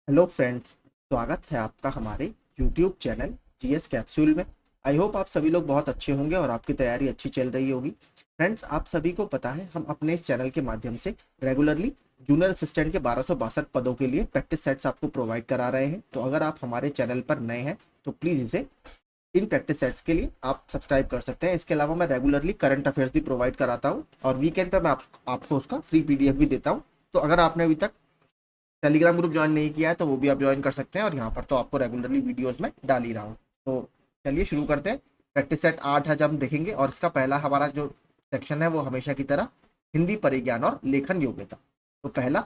Hello friends. स्वागत है आपका हमारे यूट्यूब चैनल जीएस कैप्सूल में। आई होप आप सभी लोग बहुत अच्छे होंगे और आपकी तैयारी अच्छी चल रही होगी। फ्रेंड्स, आप सभी को पता है हम अपने इस चैनल के माध्यम से रेगुलरली जूनियर असिस्टेंट के 1262 पदों के लिए प्रैक्टिस सेट्स आपको प्रोवाइड करा रहे हैं। तो अगर आप हमारे चैनल पर नए हैं तो प्लीज़ इसे इन प्रैक्टिस सेट्स के लिए आप सब्सक्राइब कर सकते हैं। इसके अलावा मैं रेगुलरली करंट अफेयर्स भी प्रोवाइड कराता हूँ और वीकेंड पर मैं आपको उसका फ्री पीडीएफ भी देता हूँ। तो अगर आपने अभी तक टेलीग्राम ग्रुप ज्वाइन नहीं किया है तो वो भी आप ज्वाइन कर सकते हैं और यहाँ पर तो आपको रेगुलरली वीडियोस में डाल ही रहा हूँ। तो चलिए शुरू करते हैं। प्रैक्टिस सेट 8 आज हम देखेंगे और इसका पहला हमारा जो सेक्शन है वो हमेशा की तरह हिंदी परिज्ञान और लेखन योग्यता। तो पहला,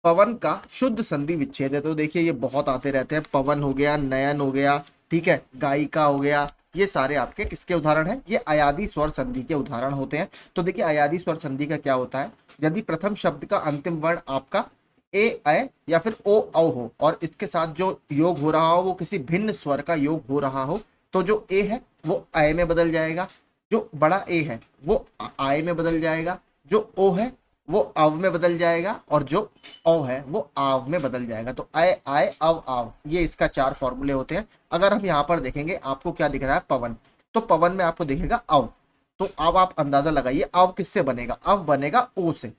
पवन का शुद्ध संधि विच्छेद है। तो देखिए ये बहुत आते रहते हैं। पवन हो गया, नयन हो गया, ठीक है, गायिका हो गया, ये सारे आपके किसके उदाहरण हैं? ये अयादी स्वर संधि के उदाहरण होते हैं। तो देखिए अयादी स्वर संधि का क्या होता है? यदि प्रथम शब्द का अंतिम वर्ण आपका ए अ या फिर ओ औ हो और इसके साथ जो योग हो रहा हो वो किसी भिन्न स्वर का योग हो रहा हो, तो जो ए है वो अय में बदल जाएगा, जो बड़ा ए है वो आय में बदल जाएगा, जो ओ है वो अव में बदल जाएगा और जो औ है वो आव में बदल जाएगा। तो अय आय अव आव, ये इसका 4 फॉर्मूले होते हैं। अगर हम यहाँ पर देखेंगे आपको क्या दिख रहा है? पवन। तो पवन में आपको दिखेगा अव। तो अब आप अंदाजा लगाइए अव किससे बनेगा? अव बनेगा ओ से,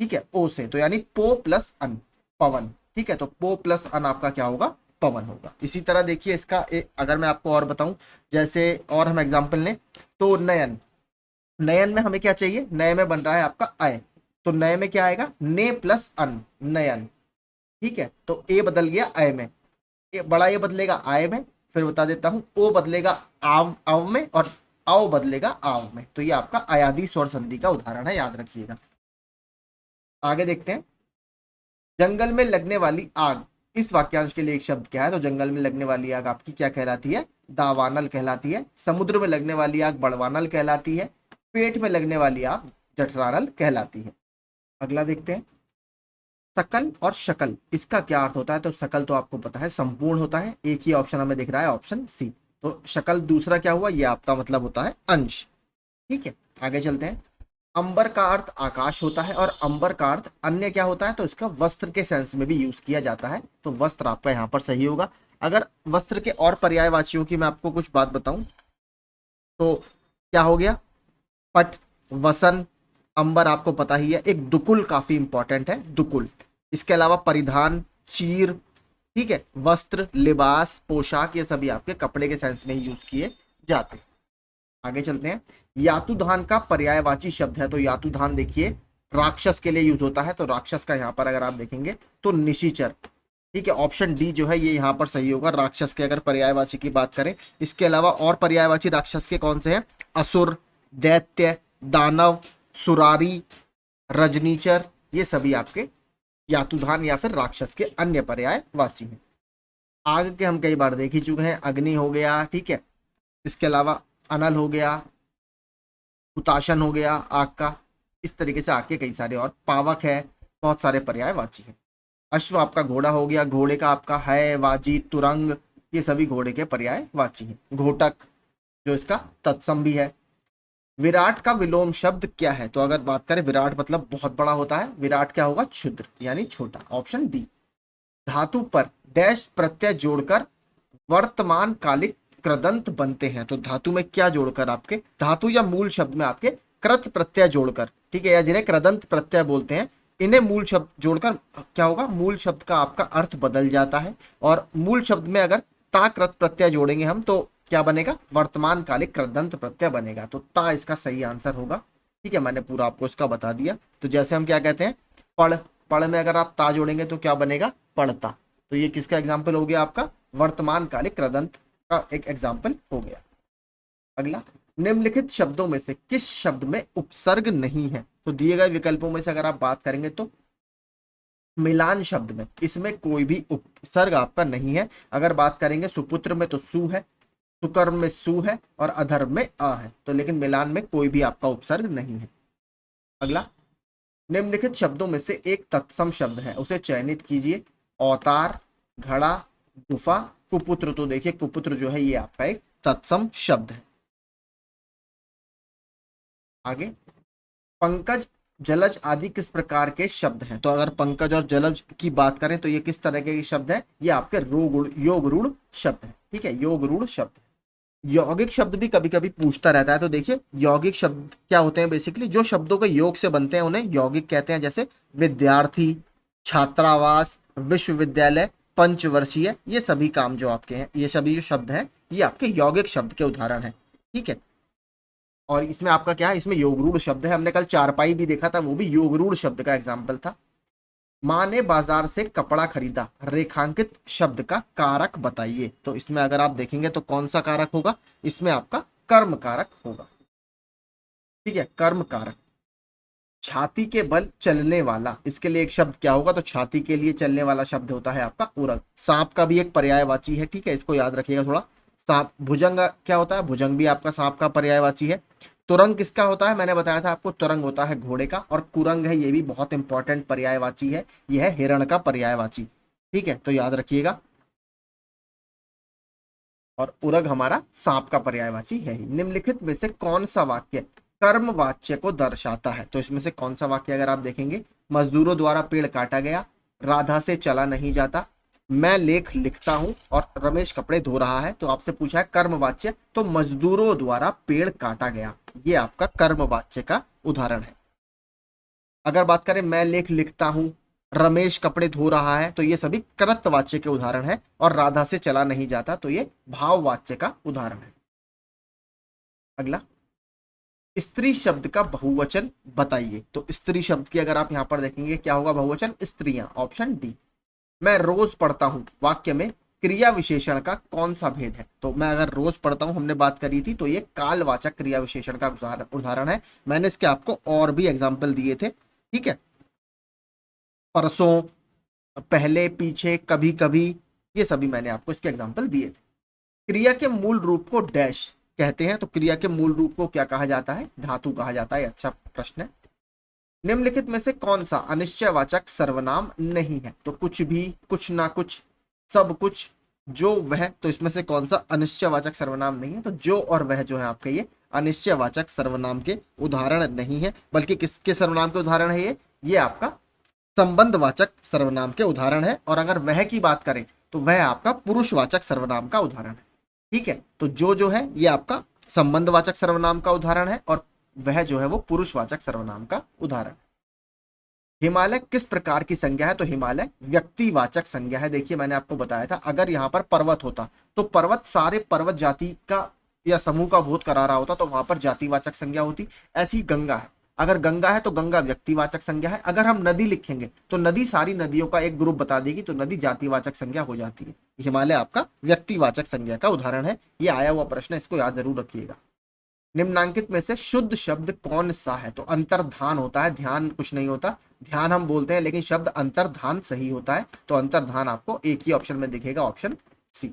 ठीक है, ओ से। तो यानी पो प्लस अन, पवन। ठीक है, तो पो प्लस अन आपका क्या होगा? पवन होगा। इसी तरह देखिए इसका अगर मैं आपको और बताऊं, जैसे और हम एग्जांपल लें तो नयन। नयन में हमें क्या चाहिए? नय में बन रहा है आपका अय, तो नय में क्या आएगा? ने प्लस अन, नयन। ठीक है, तो ए बदल गया अय में, बड़ा ए बदलेगा आय में, फिर बता देता हूं ओ बदलेगा आव अव में और औ बदलेगा आव में। तो ये आपका अयादी स्वर संधि का उदाहरण है, याद रखिएगा। आगे देखते हैं। जंगल में लगने वाली आग, इस वाक्यांश के लिए एक शब्द क्या है? तो जंगल में लगने वाली आग आपकी क्या कहलाती है? दावानल कहलाती है। समुद्र में लगने वाली आग बड़वानल कहलाती है। पेट में लगने वाली आग जठरानल कहलाती है। अगला देखते हैं। सकल और शकल, इसका क्या अर्थ होता है? तो सकल तो आपको पता है संपूर्ण होता है, एक ही ऑप्शन हमें दिख रहा है, ऑप्शन सी। तो शकल दूसरा क्या हुआ? ये आपका मतलब होता है अंश। ठीक है, आगे चलते हैं। अंबर का अर्थ आकाश होता है और अंबर का अर्थ अन्य क्या होता है? तो इसका वस्त्र के सेंस में भी यूज किया जाता है। तो वस्त्र आपका यहाँ पर सही होगा। अगर वस्त्र के और पर्यायवाचियों की मैं आपको कुछ बात बताऊं तो क्या हो गया? पट, वसन, अंबर आपको पता ही है। एक दुकुल काफी इंपॉर्टेंट है, दुकुल। इसके अलावा परिधान, चीर, ठीक है, वस्त्र, लिबास, पोशाक, ये सभी आपके कपड़े के सेंस में ही यूज किए जाते हैं। आगे चलते हैं। यातुधान का पर्यायवाची शब्द है। तो यातुधान देखिए राक्षस के लिए यूज होता है। तो राक्षस का यहाँ पर अगर आप देखेंगे तो निशिचर। ठीक है, ऑप्शन डी जो है ये यहाँ पर सही होगा, राक्षस के अगर पर्यायवाची की बात करें। इसके अलावा और पर्यायवाची राक्षस के कौन से हैं? असुर, दैत्य, दानव, सुरारी, रजनीचर, ये सभी आपके यातुधान या फिर राक्षस के अन्य पर्यायवाची हैं। आग के हम कई बार देख ही चुके हैं, अग्नि हो गया, ठीक है, इसके अलावा अनल हो गया, हुताशन हो गया आग का। इस तरीके से आग के कई सारे और, पावक है, बहुत सारे पर्यायवाची हैं। अश्व आपका घोड़ा हो गया, घोड़े का आपका है, वाजी, तुरंग, ये सभी घोड़े के पर्यायवाची हैं। घोटक जो इसका तत्सम भी है। विराट का विलोम शब्द क्या है? तो अगर बात करें विराट मतलब बहुत बड़ा होता है, विराट क्या होगा? क्षुद्र यानी छोटा, ऑप्शन डी। धातु पर डैश प्रत्यय जोड़कर वर्तमान कालिक कृदंत बनते हैं। तो धातु में क्या जोड़कर? आपके धातु या मूल शब्द में आपके कृत प्रत्यय जोड़कर, ठीक है, या जिन्हें कृदंत प्रत्यय बोलते हैं, इन्हें मूल शब्द जोड़कर क्या होगा? मूल शब्द का आपका अर्थ बदल जाता है और मूल शब्द में अगर ता कृत प्रत्यय जोड़ेंगे हम तो क्या बनेगा? वर्तमान कालिक कृदंत प्रत्यय बनेगा। तो ता इसका सही आंसर होगा। ठीक है, मैंने पूरा आपको इसका बता दिया। तो जैसे हम क्या कहते हैं? पढ़, पढ़ में अगर आप ता जोड़ेंगे तो क्या बनेगा? पढ़ता। तो ये किसका एग्जाम्पल हो गया? आपका वर्तमान कालिक कृदंत का एक एग्जाम्पल हो गया। अगला, निम्नलिखित शब्दों में से किस शब्द में उपसर्ग नहीं है? तो दिए गए विकल्पों में से अगर आप बात करेंगे तो मिलान शब्द में, इसमें कोई भी उपसर्ग आपका नहीं है। अगर बात करेंगे सुपुत्र में तो सु है, सुकर्म में सु है और अधर्म में आ है। तो लेकिन मिलान में कोई भी आपका उपसर्ग नहीं है। अगला, निम्नलिखित शब्दों में से एक तत्सम शब्द है, उसे चयनित कीजिए। अवतार, घड़ा, गुफा, कुपुत्र। तो देखिए कुपुत्र जो है ये आपका एक तत्सम शब्द है। आगे, पंकज जलज आदि किस प्रकार के शब्द हैं? तो अगर पंकज और जलज की बात करें तो ये किस तरह के शब्द हैं? ये आपके योग रूढ़ शब्द हैं। ठीक है, योग रूढ़ शब्द। यौगिक शब्द भी कभी कभी पूछता रहता है, तो देखिए यौगिक शब्द क्या होते हैं? बेसिकली जो शब्दों के योग से बनते हैं उन्हें यौगिक कहते हैं, जैसे विद्यार्थी, छात्रावास, विश्वविद्यालय, पंचवर्षीय, ये सभी काम जो आपके हैं, ये सभी जो शब्द हैं ये आपके यौगिक शब्द के उदाहरण हैं। ठीक है, और इसमें आपका क्या है? इसमें योग रूढ़ शब्द है। हमने कल चारपाई भी देखा था, वो भी योग रूढ़ शब्द का एग्जाम्पल था। माँ ने बाजार से कपड़ा खरीदा, रेखांकित शब्द का कारक बताइए। तो इसमें अगर आप देखेंगे तो कौन सा कारक होगा? इसमें आपका कर्म कारक होगा। ठीक है, कर्म कारक। छाती के बल चलने वाला, इसके लिए एक शब्द क्या होगा? तो छाती के लिए चलने वाला शब्द होता है आपका उरग। सांप का भी एक पर्यायवाची है, ठीक है, इसको याद रखिएगा थोड़ा। सांप, भुजंग क्या होता है? भुजंग भी आपका सांप का पर्यायवाची है। तुरंग किसका होता है? मैंने बताया था आपको, तुरंग होता है घोड़े का। और कुरंग है, ये भी बहुत इंपॉर्टेंट पर्यायवाची है, यह है हिरण का पर्यायवाची। ठीक है, तो याद रखिएगा। और उरग हमारा सांप का पर्यायवाची है ही। निम्नलिखित में से कौन सा वाक्य कर्म वाच्य को दर्शाता है? तो इसमें से कौन सा वाक्य अगर आप देखेंगे, मजदूरों द्वारा पेड़ काटा गया, राधा से चला नहीं जाता, मैं लेख लिखता हूं और रमेश कपड़े धो रहा है। तो आपसे पूछा है कर्म वाच्य, तो मजदूरों द्वारा पेड़ काटा गया, ये आपका कर्म वाच्य का उदाहरण है। अगर बात करें मैं लेख लिखता हूं, रमेश कपड़े धो रहा है, तो ये सभी कृतवाच्य के उदाहरण है। और राधा से चला नहीं जाता, तो ये भाववाच्य का उदाहरण है। अगला, स्त्री शब्द का बहुवचन बताइए। तो स्त्री शब्द की अगर आप यहां पर देखेंगे क्या होगा बहुवचन? स्त्रियां, ऑप्शन डी। मैं रोज पढ़ता हूं, वाक्य में क्रिया विशेषण का कौन सा भेद है? तो मैं अगर रोज पढ़ता हूं हमने बात करी थी, तो ये कालवाचक क्रिया विशेषण का उदाहरण है। मैंने इसके आपको और भी एग्जाम्पल दिए थे। ठीक है, परसों, पहले, पीछे, कभी कभी, ये सभी मैंने आपको इसके एग्जाम्पल दिए थे। क्रिया के मूल रूप को डैश कहते हैं। तो क्रिया के मूल रूप को क्या कहा जाता है? धातु कहा जाता है। अच्छा प्रश्न है। निम्नलिखित में से कौन सा अनिश्चयवाचक सर्वनाम नहीं है? तो कुछ भी, कुछ ना कुछ, सब कुछ, जो वह, तो इसमें से कौन सा अनिश्चयवाचक सर्वनाम नहीं है? तो जो और वह जो है आपके ये अनिश्चयवाचक सर्वनाम के उदाहरण नहीं है, बल्कि किसके सर्वनाम के उदाहरण है? ये आपका संबंधवाचक सर्वनाम के उदाहरण है। और अगर वह की बात करें तो वह आपका पुरुषवाचक सर्वनाम का उदाहरण है। ठीक है, तो जो है ये आपका संबंधवाचक सर्वनाम का उदाहरण है, और वह जो है वो पुरुषवाचक सर्वनाम का उदाहरण। हिमालय किस प्रकार की संज्ञा है? तो हिमालय व्यक्तिवाचक संज्ञा है। देखिए मैंने आपको बताया था, अगर यहाँ पर पर्वत होता तो पर्वत सारे पर्वत जाति का या समूह का बोध करा रहा होता, तो वहां पर जातिवाचक संज्ञा होती। ऐसी गंगा है, अगर गंगा है तो गंगा व्यक्तिवाचक संज्ञा है। अगर हम नदी लिखेंगे तो नदी सारी नदियों का एक ग्रुप बता देगी, तो नदी जातिवाचक संज्ञा हो जाती है। हिमालय आपका व्यक्तिवाचक संज्ञा का उदाहरण है। ये आया हुआ प्रश्न है, इसको याद जरूर रखिएगा। निम्नांकित में से शुद्ध शब्द कौन सा है? तो अंतर्धान होता है, ध्यान कुछ नहीं होता। ध्यान हम बोलते हैं, लेकिन शब्द अंतर्धान सही होता है। तो अंतर्धान आपको एक ही ऑप्शन में दिखेगा, ऑप्शन सी।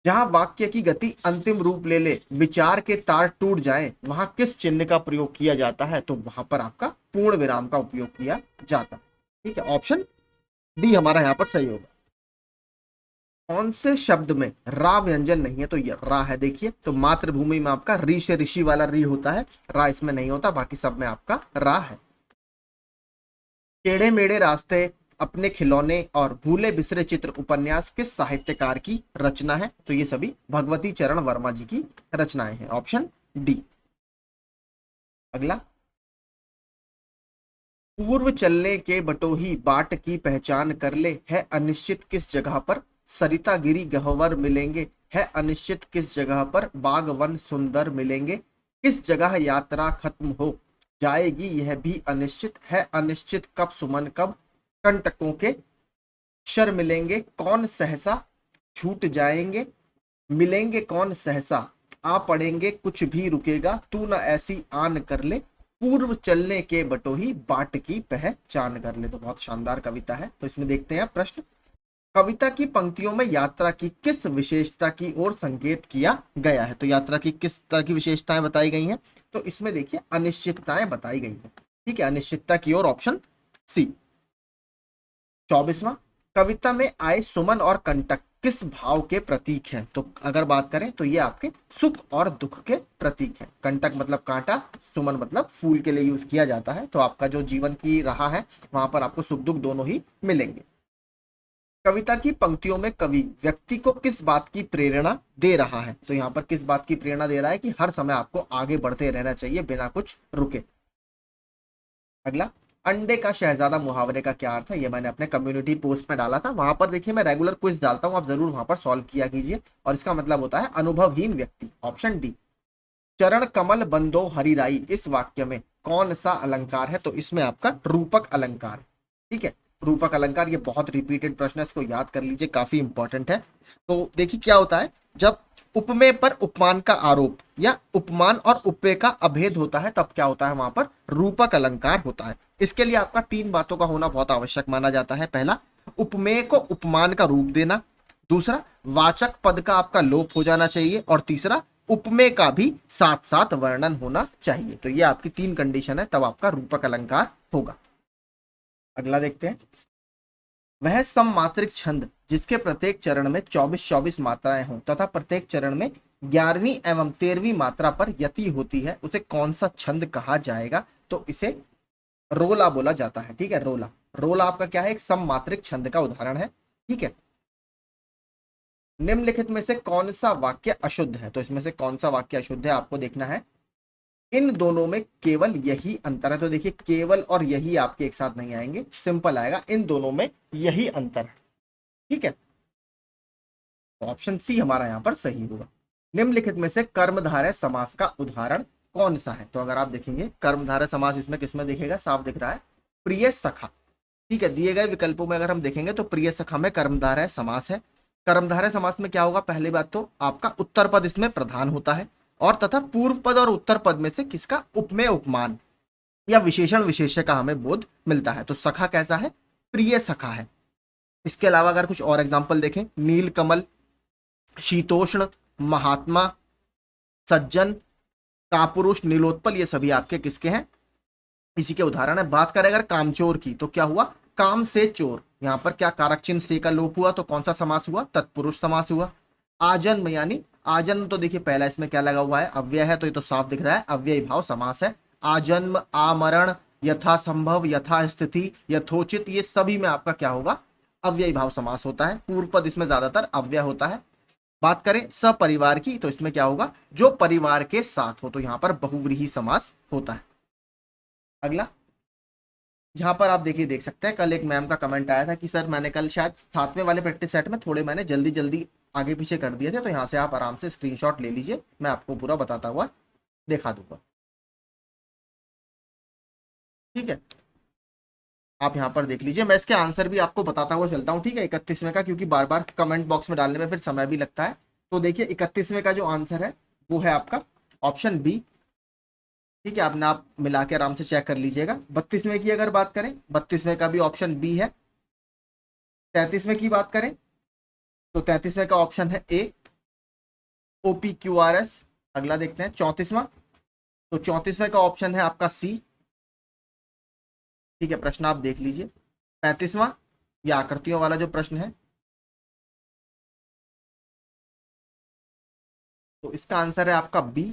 जहां वाक्य की गति अंतिम रूप ले ले, विचार के तार टूट जाएं, वहां किस चिन्ह का प्रयोग किया जाता है? तो वहां पर आपका पूर्ण विराम का उपयोग किया जाता है। ठीक है, ऑप्शन डी हमारा यहां पर सही होगा। कौन से शब्द में रा व्यंजन नहीं है? तो ये रा है। देखिए, तो मातृभूमि में आपका री से ऋषि वाला री होता है, रा इसमें नहीं होता, बाकी सब में आपका रा है। टेढ़े मेढ़े रास्ते, अपने खिलौने और भूले बिसरे चित्र उपन्यास किस साहित्यकार की रचना है? तो ये सभी भगवती चरण वर्मा जी की रचनाएं हैं, ऑप्शन डी। अगला, पूर्व चलने के बटोही बाट की पहचान कर ले, है अनिश्चित किस जगह पर सरिता गिरी गहवर मिलेंगे, है अनिश्चित किस जगह पर बाग वन सुंदर मिलेंगे, किस जगह यात्रा खत्म हो जाएगी यह भी अनिश्चित है, अनिश्चित कब सुमन कब कंटकों के शर मिलेंगे, कौन सहसा छूट जाएंगे, मिलेंगे कौन सहसा आ पड़ेंगे, कुछ भी रुकेगा तू न ऐसी आन कर ले, पूर्व चलने के बटोही बाट की पहचान कर ले। तो बहुत शानदार कविता है। तो इसमें देखते हैं प्रश्न, कविता की पंक्तियों में यात्रा की किस विशेषता की ओर संकेत किया गया है? तो यात्रा की किस तरह की विशेषताएं बताई गई हैं? तो इसमें देखिए अनिश्चितताएं बताई गई हैं। ठीक है, अनिश्चितता की ओर, ऑप्शन सी। 24वां, कविता में आए सुमन और कंटक किस भाव के प्रतीक है? तो अगर बात करें तो ये आपके सुख और दुख के प्रतीक है। कंटक मतलब कांटा, सुमन मतलब फूल के लिए यूज किया जाता है। तो आपका जो जीवन की राह है वहां पर आपको सुख दुख दोनों ही मिलेंगे। कविता की पंक्तियों में कवि व्यक्ति को किस बात की प्रेरणा दे रहा है? तो यहाँ पर किस बात की प्रेरणा दे रहा है कि हर समय आपको आगे बढ़ते रहना चाहिए बिना कुछ रुके। अगला, अंडे का शहजादा मुहावरे का क्या अर्थ है? ये मैंने अपने कम्युनिटी पोस्ट में डाला था। वहां पर देखिए मैं रेगुलर क्विज डालता हूं, आप जरूर वहां पर सॉल्व किया कीजिए। और इसका मतलब होता है अनुभवहीन व्यक्ति, ऑप्शन डी। चरण कमल बंदो हरिराई, इस वाक्य में कौन सा अलंकार है? तो इसमें आपका रूपक अलंकार है। ठीक है, रूपक अलंकार ये बहुत रिपीटेड प्रश्न है, इसको याद कर लीजिए, काफी इंपॉर्टेंट है। तो देखिए क्या होता है, जब उपमेय पर उपमान का आरोप या उपमान और उपमेय का अभेद होता है तब क्या होता है, वहां पर रूपक अलंकार होता है। इसके लिए आपका तीन बातों का होना बहुत आवश्यक माना जाता है। पहला, उपमेय को उपमान का रूप देना। दूसरा, वाचक पद का आपका लोप हो जाना चाहिए। और तीसरा, उपमेय का भी साथ साथ वर्णन होना चाहिए। तो ये आपकी तीन कंडीशन है, तब आपका रूपक अलंकार होगा। अगला देखते हैं, वह सममात्रिक छंद जिसके प्रत्येक चरण में 24-24 मात्राएं हों तथा प्रत्येक चरण में 11वीं एवं 13वीं मात्रा पर यति होती है, उसे कौन सा छंद कहा जाएगा? तो इसे रोला बोला जाता है। ठीक है, रोला। रोला आपका क्या है, एक सममात्रिक छंद का उदाहरण है। ठीक है, निम्नलिखित में से कौन सा वाक्य अशुद्ध है? तो इसमें से कौन सा वाक्य अशुद्ध है आपको देखना है। इन दोनों में केवल यही अंतर है। तो देखिए केवल और यही आपके एक साथ नहीं आएंगे, सिंपल आएगा, इन दोनों में यही अंतर है। ठीक है, तो ऑप्शन सी हमारा यहां पर सही होगा। निम्नलिखित में से कर्मधारय समास का उदाहरण कौन सा है? तो अगर आप देखेंगे कर्मधारय समास इसमें किसमें दिखेगा, साफ दिख रहा है, प्रिय सखा। ठीक है, दिए गए विकल्पों में अगर हम देखेंगे तो प्रिय सखा में कर्मधारय समास है। कर्मधारय समास में क्या होगा, पहली बात तो आपका उत्तर पद इसमें प्रधान होता है, और तथा पूर्व पद और उत्तर पद में से किसका उपमेय उपमान या विशेषण विशेष्य का हमें बोध मिलता है। तो सखा कैसा है, प्रिय सखा है। इसके अलावा अगर कुछ और एग्जाम्पल देखें, नील कमल, शीतोष्ण, महात्मा, सज्जन, कापुरुष, नीलोत्पल, ये सभी आपके किसके हैं, इसी के उदाहरण है। बात करें अगर कामचोर की तो क्या हुआ, काम से चोर, यहां पर क्या कारक चिन्ह से का लोप हुआ, तो कौन सा समास हुआ, तत्पुरुष समास हुआ। आजन्म यानी आजन्म, तो देखिए पहला इसमें क्या लगा हुआ है, अव्यय है, तो ये तो साफ दिख रहा है अव्ययी भाव समास है। आजन्म, आमरण, यथा संभव, यथा स्थिति, यथोचित, ये सभी में आपका क्या होगा, अव्ययी भाव समास होता है। पूर्व पद इसमें ज्यादातर अव्यय होता है। बात करें सपरिवार की तो इसमें क्या होगा, जो परिवार के साथ हो, तो यहां पर बहुव्रीहि समास होता है। अगला, यहाँ पर आप देखिए देख सकते हैं, कल एक मैम का कमेंट आया था कि सर मैंने कल शायद 7वें वाले प्रैक्टिस सेट में थोड़े मैंने जल्दी जल्दी आगे पीछे कर दिए थे, तो यहाँ से आप आराम से स्क्रीनशॉट ले लीजिए, मैं आपको पूरा बताता हुआ दिखा दूंगा। ठीक है, आप यहाँ पर देख लीजिए, मैं इसके आंसर भी आपको बताता हुआ चलता हूँ। ठीक है, 31वें का, क्योंकि बार बार कमेंट बॉक्स में डालने में फिर समय भी लगता है। तो देखिए 31वें का जो आंसर है वो है आपका ऑप्शन बी। ठीक है, आपने आप मिला के आराम से चेक कर लीजिएगा। 32वें की अगर बात करें, 32वें का भी ऑप्शन बी है। 33वें की बात करें तो 33वें का ऑप्शन है ए, OPQRS। अगला देखते हैं 34वां, तो 34वें का ऑप्शन है आपका सी। ठीक है, प्रश्न आप देख लीजिए। 35वां, यह आकृतियों वाला जो प्रश्न है, तो इसका आंसर है आपका बी।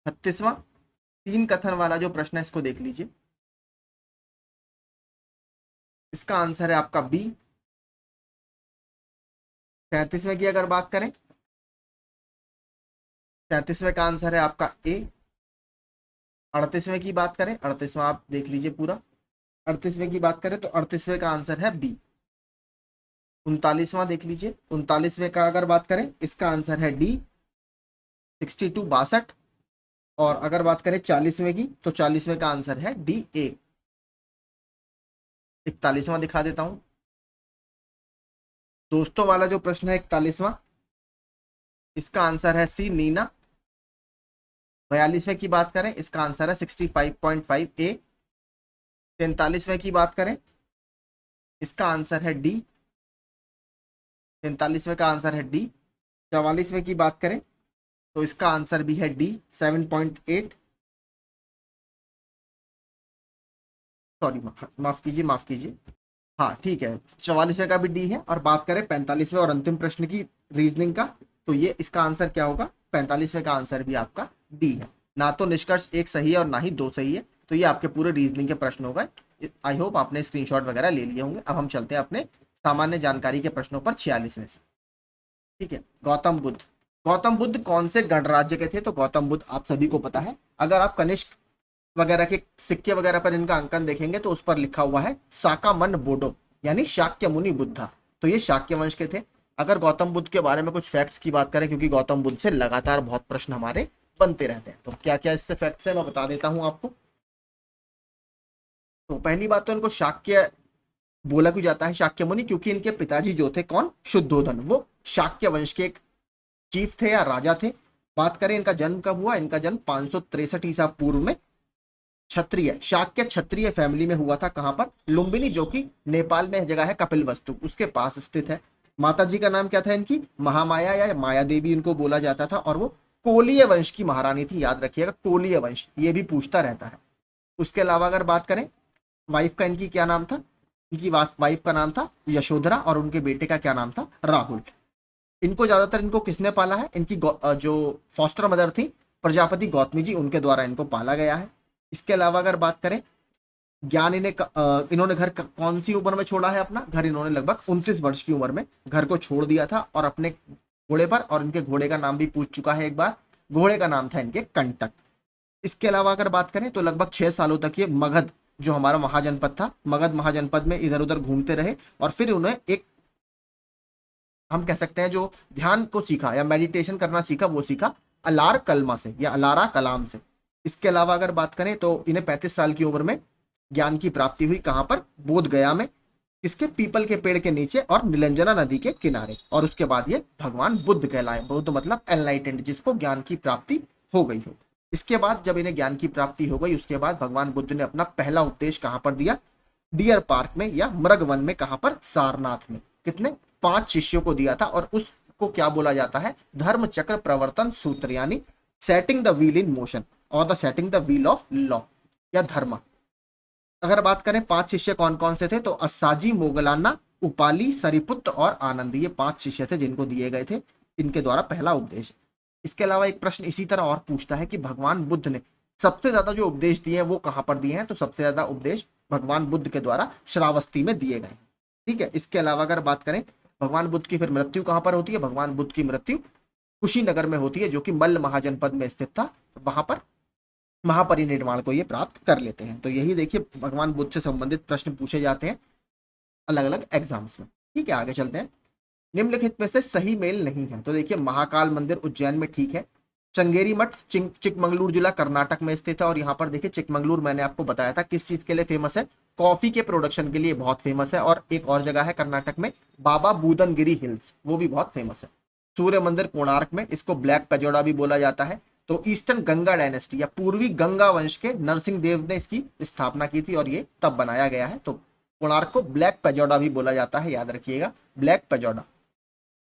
36वां, तीन कथन वाला जो प्रश्न है, इसको देख लीजिए, इसका आंसर है आपका बी। 37वें की अगर बात करें, 37वें का आंसर है आपका ए। 38वें की बात करें, 38वां आप देख लीजिए पूरा। 38वें की बात करें तो 38वें का आंसर है बी। 39वां देख लीजिए, 39वें का अगर बात करें, इसका आंसर है डी, 62 62। और अगर बात करें 40वें की तो 40वें का आंसर है डी ए। 41वां दिखा देता हूं, दोस्तों वाला जो प्रश्न है 41वां, इसका आंसर है सी, नीना। 42वें की बात करें, इसका आंसर है 65.5 ए। 43वें की बात करें, इसका आंसर है डी। 43वें का आंसर है डी। 44वें की बात करें तो इसका आंसर भी है डी, 7.8। सॉरी, माफ कीजिए, माफ कीजिए। हाँ ठीक है, 44वें का भी डी है। और बात करें 45वें और अंतिम प्रश्न की रीजनिंग का, तो ये इसका आंसर क्या होगा, 45वें का आंसर भी आपका डी है। ना तो निष्कर्ष एक सही है और ना ही दो सही है। तो ये आपके पूरे रीजनिंग के प्रश्न हो गए। आई होप आपने स्क्रीनशॉट वगैरह ले लिए होंगे। अब हम चलते हैं अपने सामान्य जानकारी के प्रश्नों पर 46वें से। ठीक है, गौतम बुद्ध। गौतम बुद्ध कौन से गणराज्य के थे? तो गौतम बुद्ध आप सभी को पता है, अगर आप कनिष्क वगैरह के सिक्के वगैरह पर इनका अंकन देखेंगे तो उस पर लिखा हुआ है साकामन बोडो, यानी शाक्य मुनि बुद्धा। तो ये शाक्य वंश के थे। अगर गौतम बुद्ध के बारे में कुछ फैक्ट्स की बात करें, क्योंकि गौतम बुद्ध से लगातार बहुत प्रश्न हमारे बनते रहते हैं, तो क्या क्या इससे फैक्ट्स है मैं बता देता हूं आपको। तो पहली बात तो इनको शाक्य बोला क्यों जाता है शाक्य मुनि, क्योंकि इनके पिताजी जो थे कौन, शुद्धोधन, वो शाक्य वंश के एक चीफ थे या राजा थे। बात करें इनका जन्म कब हुआ, इनका जन्म 563 ईसा पूर्व में क्षत्रिय शाक्य क्षत्रिय फैमिली में हुआ था। कहां पर, लुम्बिनी, जो कि नेपाल में जगह है कपिलवस्तु, उसके पास स्थित है। माता जी का नाम क्या था इनकी, महामाया या माया देवी इनको बोला जाता था, और वो कोलीय वंश की महारानी थी। याद रखिएगा, कोलीय वंश, ये भी पूछता रहता है। उसके अलावा अगर बात करें वाइफ का, इनकी क्या नाम था, इनकी वाइफ का नाम था यशोधरा, और उनके बेटे का क्या नाम था, राहुल। इनको ज्यादातर इनको किसने पाला है, इनकी जो फॉस्टर मदर थी प्रजापति गौतमी जी, उनके द्वारा इनको पाला गया है। इसके अलावा अगर बात करें ज्ञान, इन्होंने घर कौन सी उम्र में छोड़ा है अपना घर, इन्होंने लगभग 29 वर्ष की उम्र में घर को छोड़ दिया था, और अपने घोड़े पर, और इनके घोड़े का नाम भी पूछ चुका है एक बार, घोड़े का नाम था इनके कंटक। इसके अलावा अगर बात करें तो लगभग 6 सालों तक ये मगध, जो हमारा महाजनपद था, मगध महाजनपद में इधर उधर घूमते रहे, और फिर उन्हें एक, हम कह सकते हैं जो ध्यान को सीखा या मेडिटेशन करना सीखा, वो सीखा अलार कलमा से या अलारा कलाम से। इसके अलावा अगर बात करें तो इन्हें 35 साल की उम्र में ज्ञान की प्राप्ति हुई। कहां पर, बोध गया में, इसके पीपल के पेड़ के नीचे और नीलंजना नदी के किनारे। और उसके बाद ये भगवान बुद्ध कहलाए। बुद्ध मतलब एनलाइटेंड, जिसको ज्ञान की प्राप्ति हो गई हो। इसके बाद जब इन्हें ज्ञान की प्राप्ति हो गई, उसके बाद भगवान बुद्ध ने अपना पहला उपदेश कहां पर दिया, डियर पार्क में या मृगवन में। कहां पर, सारनाथ में। कितने, 5 शिष्यों को दिया था, और उसको क्या बोला जाता है, धर्म चक्र प्रवर्तन सूत्र, यानी setting the wheel in motion और the setting the wheel of law या धर्म। अगर बात करें 5 शिष्य कौन कौन से थे, तो अस्साजी, मोगलाना, उपाली, सरिपुत्र और आनंद, ये 5 शिष्य थे जिनको दिए गए थे इनके द्वारा पहला उपदेश। इसके अलावा एक प्रश्न इसी तरह और पूछता है कि भगवान बुद्ध ने सबसे ज्यादा जो उपदेश दिए हैं वो कहां पर दिए हैं, तो सबसे ज्यादा उपदेश भगवान बुद्ध के द्वारा श्रावस्ती में दिए गए हैं। ठीक है, इसके अलावा अगर बात करें भगवान बुद्ध की फिर मृत्यु कहां पर होती है, भगवान बुद्ध की मृत्यु कुशीनगर में होती है, जो कि मल्ल महाजनपद में स्थित था। वहां पर महापरिनिर्वाण को ये प्राप्त कर लेते हैं। तो यही देखिए, भगवान बुद्ध से संबंधित प्रश्न पूछे जाते हैं अलग अलग एग्जाम्स में। ठीक है, आगे चलते हैं। निम्नलिखित में से सही मेल नहीं है, तो देखिए महाकाल मंदिर उज्जैन में ठीक है। चंगेरी मठ चिकमंगलूर जिला कर्नाटक में स्थित है। और यहाँ पर देखिए चिकमंगलूर मैंने आपको बताया था किस चीज के लिए फेमस है, कॉफी के प्रोडक्शन के लिए बहुत फेमस है। और एक और जगह है कर्नाटक में बाबा बूदनगिरी हिल्स, वो भी बहुत फेमस है। सूर्य मंदिर कोणार्क में, इसको ब्लैक पेजोडा भी बोला जाता है। तो ईस्टर्न गंगा डायनेस्टी या पूर्वी गंगा वंश के नरसिंह देव ने इसकी स्थापना की थी और ये तब बनाया गया है। तो कोणार्क को ब्लैक पेजोडा भी बोला जाता है, याद रखिएगा, ब्लैक पेजोडा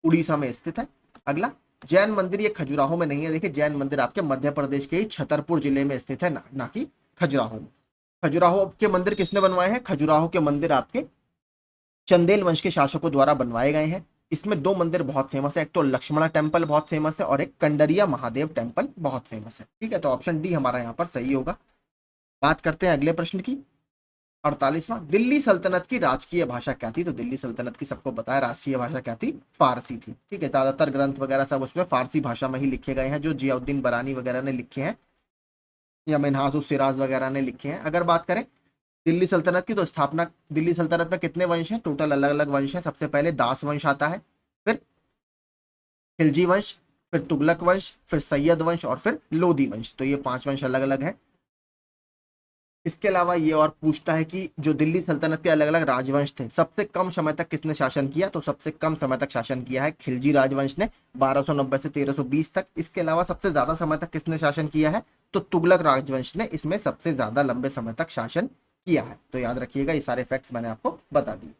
उड़ीसा में स्थित है। अगला जैन मंदिर, ये खजुराहो में नहीं है। देखिए जैन मंदिर आपके मध्य प्रदेश के ही छतरपुर जिले में स्थित है, ना कि खजुराहो में। खजुराहो के मंदिर किसने बनवाए हैं, खजुराहो के मंदिर आपके चंदेल वंश के शासकों द्वारा बनवाए गए हैं। इसमें 2 मंदिर बहुत फेमस है, एक तो लक्ष्मणा टेम्पल बहुत फेमस है और एक कंडरिया महादेव टेम्पल बहुत फेमस है। ठीक है, तो ऑप्शन डी हमारा यहाँ पर सही होगा। बात करते हैं अगले प्रश्न की, 48वां। दिल्ली सल्तनत की राजकीय भाषा क्या थी, तो दिल्ली सल्तनत की सबको पता है राष्ट्रीय भाषा क्या थी, फारसी थी। ठीक है, ज्यादातर ग्रंथ वगैरह सब उसमें फारसी भाषा में ही लिखे गए हैं, जो जियाउद्दीन बरानी वगैरह ने लिखे हैं या मिन्हाजुस सिराज वगैरह ने लिखे हैं। अगर बात करें दिल्ली सल्तनत की, तो स्थापना दिल्ली सल्तनत में कितने वंश हैं, टोटल अलग अलग वंश हैं। सबसे पहले दास वंश आता है, फिर खिलजी वंश, फिर तुगलक वंश, फिर सैयद वंश और फिर लोधी वंश। तो ये 5 वंश अलग अलग हैं। इसके अलावा ये और पूछता है कि जो दिल्ली सल्तनत के अलग अलग राजवंश थे, सबसे कम समय तक किसने शासन किया, तो सबसे कम समय तक शासन किया है खिलजी राजवंश ने, 1290 से 1320 तक। इसके अलावा सबसे ज्यादा समय तक किसने शासन किया है, तो तुगलक राजवंश ने इसमें सबसे ज्यादा लंबे समय तक शासन किया है। तो याद रखिएगा, ये सारे फैक्ट्स मैंने आपको बता दिए।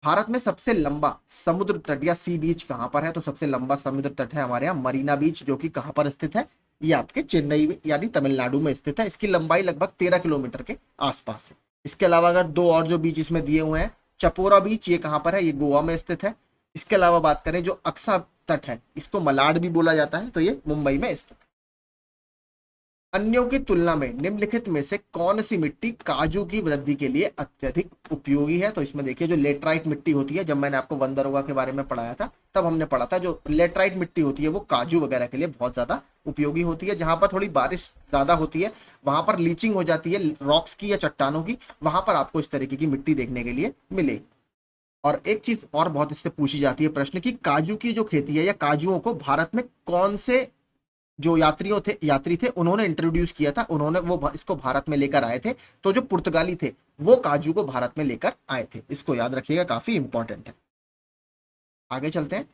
भारत में सबसे लंबा समुद्र तट या सी बीच कहां पर है, तो सबसे लंबा समुद्र तट है हमारे यहाँ मरीना बीच, जो कि कहां पर स्थित है, ये आपके चेन्नई यानी तमिलनाडु में स्थित है। इसकी लंबाई लगभग 13 किलोमीटर के आसपास है। इसके अलावा अगर 2 और जो बीच इसमें दिए हुए हैं, चपोरा बीच ये कहाँ पर है, ये गोवा में स्थित है। इसके अलावा बात करें जो अक्सा तट है, इसको मलाड भी बोला जाता है, तो ये मुंबई में स्थित है। अन्यों की तुलना में निम्नलिखित में से कौन सी मिट्टी काजू की वृद्धि के लिए अत्यधिक उपयोगी है? तो इसमें देखिए जो लेटराइट मिट्टी होती है, जब मैंने आपको वन दरोगा के बारे में पढ़ाया था तब हमने पढ़ा था जो लेटराइट मिट्टी होती है वो काजू वगैरह के लिए बहुत ज्यादा उपयोगी होती है। जहां पर थोड़ी बारिश ज्यादा होती है, वहां पर लीचिंग हो जाती है रॉक्स की या चट्टानों की, वहां पर आपको इस तरीके की मिट्टी देखने के लिए मिलेगी। और एक चीज और बहुत इससे पूछी जाती है प्रश्न की, काजू की जो खेती है या काजुओं को भारत में कौन से जो यात्री थे उन्होंने इंट्रोड्यूस किया था, उन्होंने वो इसको भारत में लेकर आए थे। तो जो पुर्तगाली थे वो काजू को भारत में लेकर आए थे, इसको याद रखिएगा, काफी इंपॉर्टेंट है। आगे चलते हैं।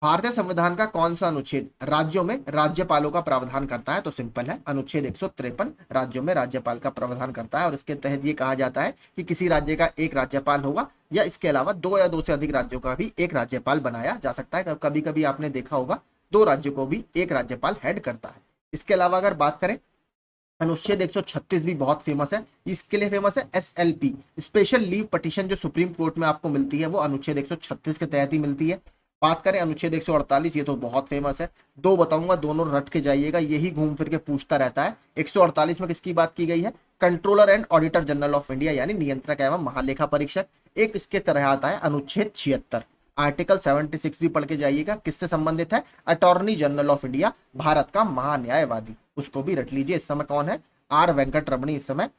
भारतीय संविधान का कौन सा अनुच्छेद राज्यों में राज्यपालों का प्रावधान करता है? तो सिंपल है, अनुच्छेद 153 राज्यों में राज्यपाल का प्रावधान करता है। और इसके तहत ये कहा जाता है कि किसी राज्य का एक राज्यपाल होगा या इसके अलावा दो या दो से अधिक राज्यों का भी एक राज्यपाल बनाया जा सकता है। कभी कभी आपने देखा होगा दो राज्यों को भी एक राज्यपाल हेड करता है। इसके अलावा अगर बात करें, अनुच्छेद 136 भी बहुत फेमस है। इसके लिए फेमस है SLP, स्पेशल लीव पटिशन, जो सुप्रीम कोर्ट में आपको मिलती है वो अनुच्छेद 136 के तहत ही मिलती है। बात करें अनुच्छेद 148, ये तो बहुत फेमस है, दो बताऊंगा, दोनों रट के जाइएगा, यही घूम फिर के पूछता रहता है। 148 में किसकी बात की गई है? Controller and auditor general of India, यानी नियंत्रक एवं महालेखा परीक्षक। एक इसके तरह आता है अनुच्छेद 76, आर्टिकल 76 भी पढ़ के जाइएगा, किससे संबंधित है? Attorney general of India, Bharat का महान्यायवादी, उसको भी रट लीजिए। इस समय कौन है? R वेंकट रमणी इस समय